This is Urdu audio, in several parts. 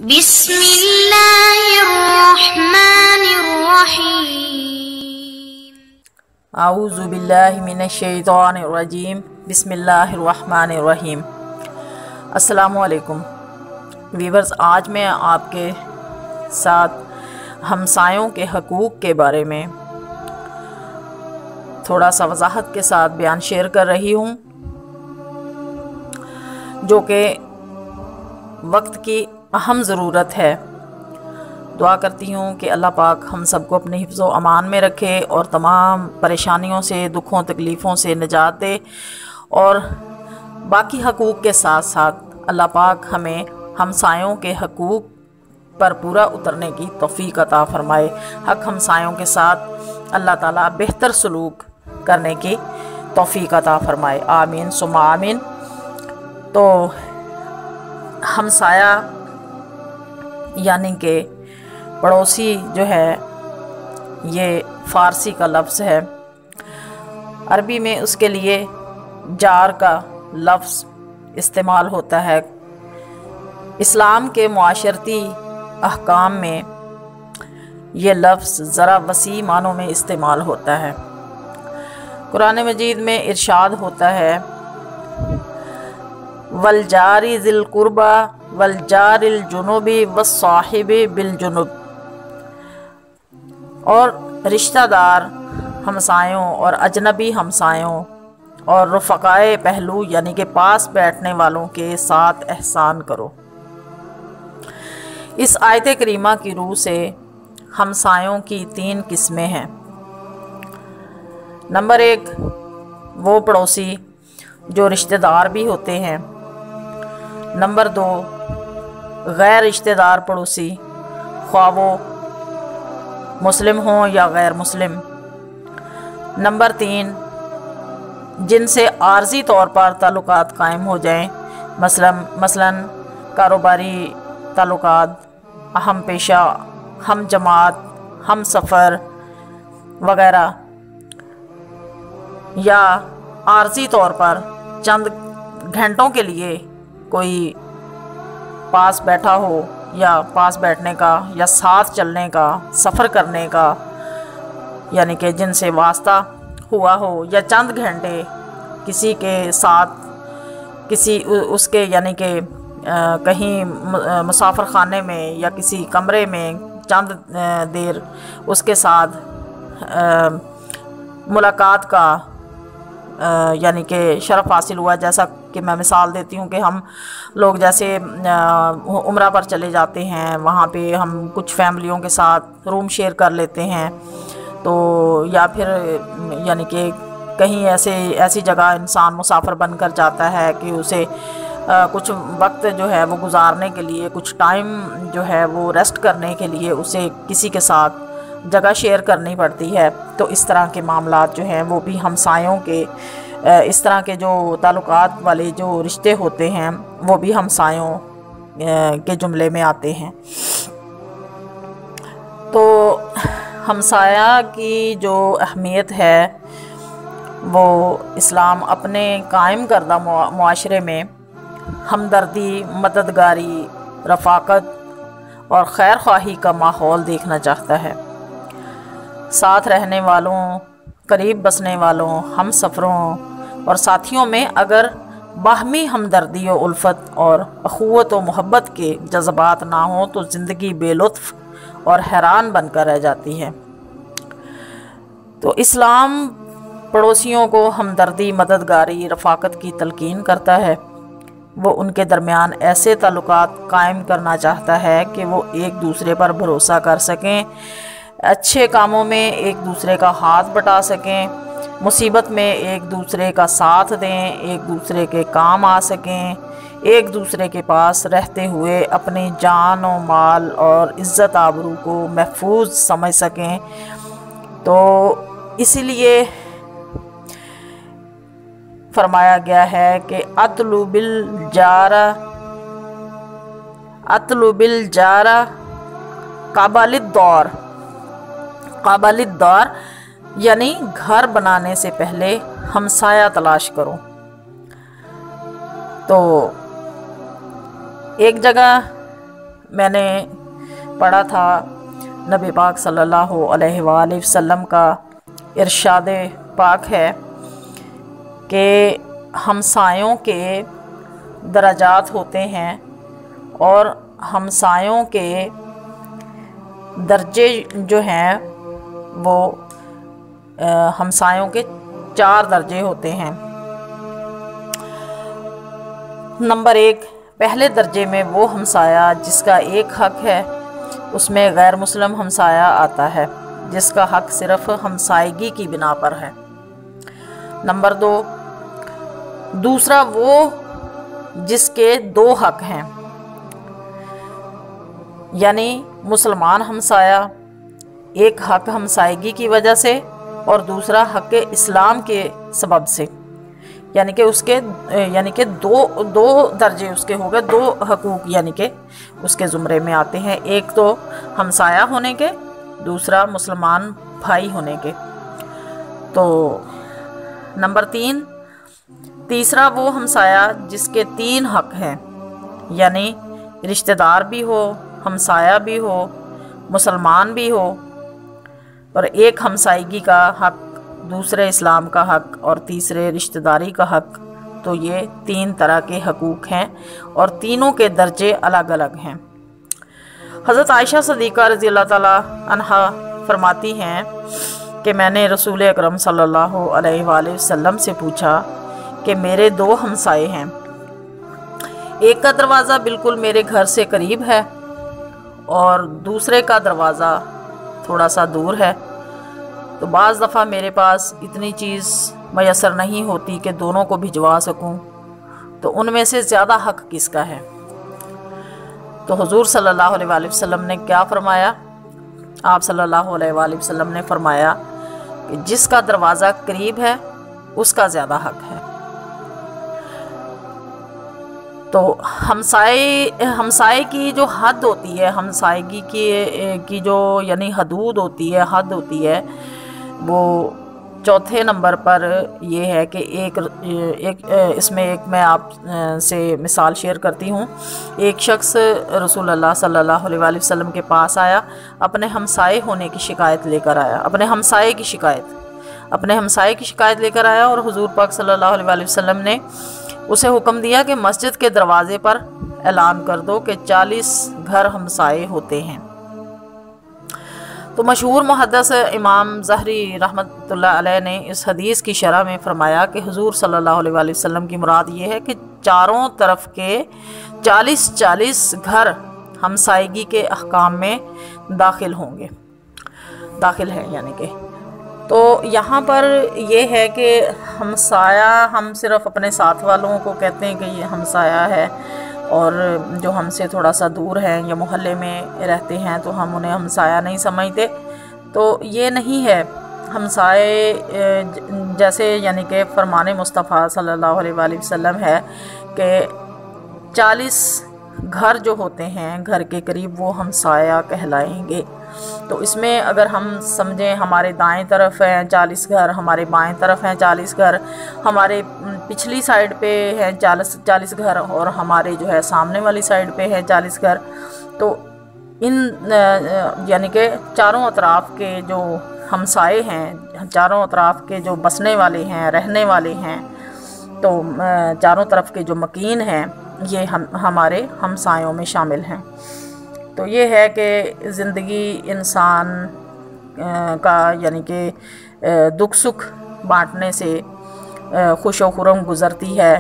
بسم اللہ الرحمن الرحیم۔ اعوذ باللہ من الشیطان الرجیم، بسم اللہ الرحمن الرحیم۔ السلام علیکم ویورز، آج میں آپ کے ساتھ ہمسایوں کے حقوق کے بارے میں تھوڑا سا وضاحت کے ساتھ بیان شیئر کر رہی ہوں، جو کہ وقت کی اہم ضرورت ہے۔ دعا کرتی ہوں کہ اللہ پاک ہم سب کو اپنے حفظ و امان میں رکھے اور تمام پریشانیوں سے، دکھوں تکلیفوں سے نجات دے، اور باقی حقوق کے ساتھ ساتھ اللہ پاک ہمیں ہمسایوں کے حقوق پر پورا اترنے کی توفیق عطا فرمائے۔ حق ہمسایوں کے ساتھ اللہ تعالیٰ بہتر سلوک کرنے کی توفیق عطا فرمائے، آمین ثم آمین۔ تو ہمسایہ یعنی کہ پڑوسی جو ہے، یہ فارسی کا لفظ ہے۔ عربی میں اس کے لیے جار کا لفظ استعمال ہوتا ہے۔ اسلام کے معاشرتی احکام میں یہ لفظ ذرا وسیع معنوں میں استعمال ہوتا ہے۔ قرآن مجید میں ارشاد ہوتا ہے، والجار ذی القربى والجار الجنب والصاحب بالجنب، اور رشتہ دار ہمسایوں اور اجنبی ہمسایوں اور رفقائے پہلو یعنی کہ پاس بیٹھنے والوں کے ساتھ احسان کرو۔ اس آیت کریمہ کی روح سے ہمسایوں کی 3 قسمیں ہیں۔ نمبر 1، وہ پڑوسی جو رشتہ دار بھی ہوتے ہیں۔ نمبر 2، غیر رشتہ دار پڑوسی، خواہ وہ مسلم ہوں یا غیر مسلم۔ نمبر 3، جن سے عارضی طور پر تعلقات قائم ہو جائیں، مثلا کاروباری تعلقات، اہم پیشہ، ہم جماعت، ہم سفر وغیرہ، یا عارضی طور پر چند گھنٹوں کے لیے کوئی پاس بیٹھا ہو، یا پاس بیٹھنے کا یا ساتھ چلنے کا، سفر کرنے کا، یعنی کہ جن سے واسطہ ہوا ہو، یا چند گھنٹے کسی کے ساتھ اس کے یعنی کہ کہیں مسافر خانے میں یا کسی کمرے میں چند دیر اس کے ساتھ ملاقات کا یعنی کہ شرف حاصل ہوا۔ جیسا کہ میں مثال دیتی ہوں کہ ہم لوگ جیسے عمرہ پر چلے جاتے ہیں، وہاں پہ ہم کچھ فیملیوں کے ساتھ روم شیئر کر لیتے ہیں، تو یا پھر یعنی کہ کہیں ایسی جگہ انسان مسافر بن کر جاتا ہے کہ اسے کچھ وقت جو ہے وہ گزارنے کے لیے، کچھ ٹائم جو ہے وہ ریسٹ کرنے کے لیے اسے کسی کے ساتھ جگہ شیئر کرنی پڑتی ہے۔ تو اس طرح کے معاملات جو ہیں وہ بھی ہمسایوں کے، اس طرح کے جو تعلقات والے جو رشتے ہوتے ہیں وہ بھی ہمسایوں کے جملے میں آتے ہیں۔ تو ہمسایہ کی جو اہمیت ہے وہ اسلام اپنے قائم کردہ معاشرے میں ہمدردی، مددگاری، رفاقت اور خیر خواہی کا ماحول دیکھنا چاہتا ہے۔ ساتھ رہنے والوں، قریب بسنے والوں، ہم سفروں اور ساتھیوں میں اگر باہمی ہمدردی و الفت اور اخوت و محبت کے جذبات نہ ہوں تو زندگی بے لطف اور حیران بن کر رہ جاتی ہے۔ تو اسلام پڑوسیوں کو ہمدردی، مددگاری، رفاقت کی تلقین کرتا ہے۔ وہ ان کے درمیان ایسے تعلقات قائم کرنا چاہتا ہے کہ وہ ایک دوسرے پر بھروسہ کر سکیں، اچھے کاموں میں ایک دوسرے کا ہاتھ بٹا سکیں، مصیبت میں ایک دوسرے کا ساتھ دیں، ایک دوسرے کے کام آ سکیں، ایک دوسرے کے پاس رہتے ہوئے اپنی جان و مال اور عزت آبرو کو محفوظ سمجھ سکیں۔ تو اسی لیے فرمایا گیا ہے کہ اطلب الجار قبل الدار، یعنی گھر بنانے سے پہلے ہمسایہ تلاش کرو۔ تو ایک جگہ میں نے پڑھا تھا نبی پاک صلی اللہ علیہ وآلہ وسلم کا ارشاد پاک ہے کہ ہمسایوں کے درجات ہوتے ہیں اور ہمسایوں کے درجے جو ہیں وہ ہمسایوں کے 4 درجے ہوتے ہیں۔ نمبر 1، پہلے درجے میں وہ ہمسایہ جس کا ایک حق ہے، اس میں غیر مسلم ہمسایہ آتا ہے جس کا حق صرف ہمسائیگی کی بنا پر ہے۔ نمبر 2، دوسرا وہ جس کے 2 حق ہیں، یعنی مسلمان ہمسایہ، ایک حق ہمسائیگی کی وجہ سے اور دوسرا حق اسلام کے سبب سے، یعنی کہ دو درجے اس کے ہو گئے، 2 حقوق یعنی کہ اس کے زمرے میں آتے ہیں، ایک تو ہمسایہ ہونے کے، دوسرا مسلمان بھائی ہونے کے۔ تو نمبر 3، تیسرا وہ ہمسایہ جس کے 3 حق ہیں، یعنی رشتہ دار بھی ہو، ہمسایہ بھی ہو، مسلمان بھی ہو، اور ایک ہمسائیگی کا حق، دوسرے اسلام کا حق اور تیسرے رشتہ داری کا حق۔ تو یہ 3 طرح کے حقوق ہیں اور تینوں کے درجے الگ الگ ہیں۔ حضرت عائشہ صدیقہ رضی اللہ تعالی عنہا فرماتی ہیں کہ میں نے رسول اکرم صلی اللہ علیہ وآلہ وسلم سے پوچھا کہ میرے 2 ہمسائے ہیں، ایک کا دروازہ بالکل میرے گھر سے قریب ہے اور دوسرے کا دروازہ تھوڑا سا دور ہے، تو بعض دفعہ میرے پاس اتنی چیز میسر نہیں ہوتی کہ دونوں کو بھجوا سکوں، تو ان میں سے زیادہ حق کس کا ہے؟ تو حضور صلی اللہ علیہ وآلہ وسلم نے کیا فرمایا؟ آپ صلی اللہ علیہ وآلہ وسلم نے فرمایا کہ جس کا دروازہ قریب ہے اس کا زیادہ حق ہے۔ تو ہمسائے کی جو حد ہوتی ہے، ہمسائیگی کی جو یعنی حدود ہوتی ہے، حد ہوتی ہے، وہ 4 نمبر پر یہ ہے کہ اس میں میں آپ سے مثال شیئر کرتی ہوں۔ ایک شخص رسول اللہ صلی اللہ علیہ وآلہ وسلم کے پاس آیا، اپنے ہمسائے ہونے کی شکایت لے کر آیا، اپنے ہمسائے کی شکایت لے کر آیا، اور حضور پاک صلی اللہ علیہ وآلہ وسلم نے اسے حکم دیا کہ مسجد کے دروازے پر اعلان کر دو کہ 40 گھر ہمسائے ہوتے ہیں۔ تو مشہور محدث امام ظہری رحمۃ اللہ علیہ نے اس حدیث کی شرح میں فرمایا کہ حضور صلی اللہ علیہ وآلہ وسلم کی مراد یہ ہے کہ چاروں طرف کے 40 گھر ہمسائیگی کے احکام میں داخل ہیں یعنی کہ۔ تو یہاں پر یہ ہے کہ ہمسایہ ہم صرف اپنے ساتھ والوں کو کہتے ہیں کہ یہ ہمسایہ ہے، اور جو ہم سے تھوڑا سا دور ہیں یا محلے میں رہتے ہیں تو ہم انہیں ہمسایہ نہیں سمجھتے، تو یہ نہیں ہے۔ ہمسائے جیسے یعنی کہ فرمان مصطفیٰ صلی اللہ علیہ وآلہ وسلم ہے کہ 40 گھر جو ہوتے ہیں گھر کے قریب وہ ہمسایہ کہلائیں گے۔ تو اس میں اگر ہم سمجھیں ہمارے دائیں طرف ہیں 40 گھر، ہمارے بائیں طرف ہیں 40 گھر، ہمارے پچھلی سائیڈ پہ ہیں 40 گھر، اور ہمارے جو ہے سامنے والی سائیڈ پہ ہیں 40 گھر، تو ان یعنی کہ چاروں اطراف کے جو ہمسائے ہیں، چاروں اطراف کے جو بسنے والے ہیں، رہنے والے ہیں، تو چاروں طرف کے جو مکین ہیں یہ ہمارے ہمسایوں میں شامل ہیں۔ تو یہ ہے کہ زندگی انسان کا یعنی کہ دکھ سکھ بانٹنے سے خوش و خرم گزرتی ہے،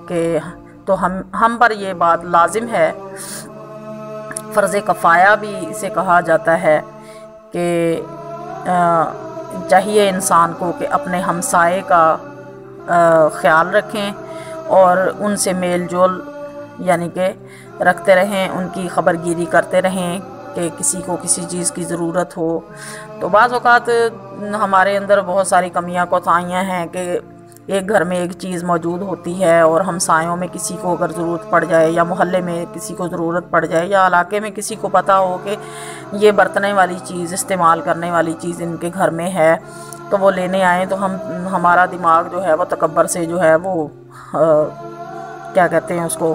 کہ تو ہم پر یہ بات لازم ہے، فرض کفایہ بھی اسے کہا جاتا ہے، کہ چاہیے انسان کو کہ اپنے ہمسائے کا خیال رکھیں اور ان سے میل جول یعنی کہ رکھتے رہیں، ان کی خبر گیری کرتے رہیں کہ کسی کو کسی چیز کی ضرورت ہو۔ تو بعض اوقات ہمارے اندر بہت ساری کمیاں کوتاہیاں ہیں کہ ایک گھر میں ایک چیز موجود ہوتی ہے اور ہمسایوں میں کسی کو اگر ضرورت پڑ جائے، یا محلے میں کسی کو ضرورت پڑ جائے، یا علاقے میں کسی کو پتہ ہو کہ یہ برتنے والی چیز، استعمال کرنے والی چیز ان کے گھر میں ہے، تو وہ لینے آئیں، تو ہمارا دماغ جو ہے وہ تکبر سے جو ہے وہ کیا کہتے ہیں اس کو،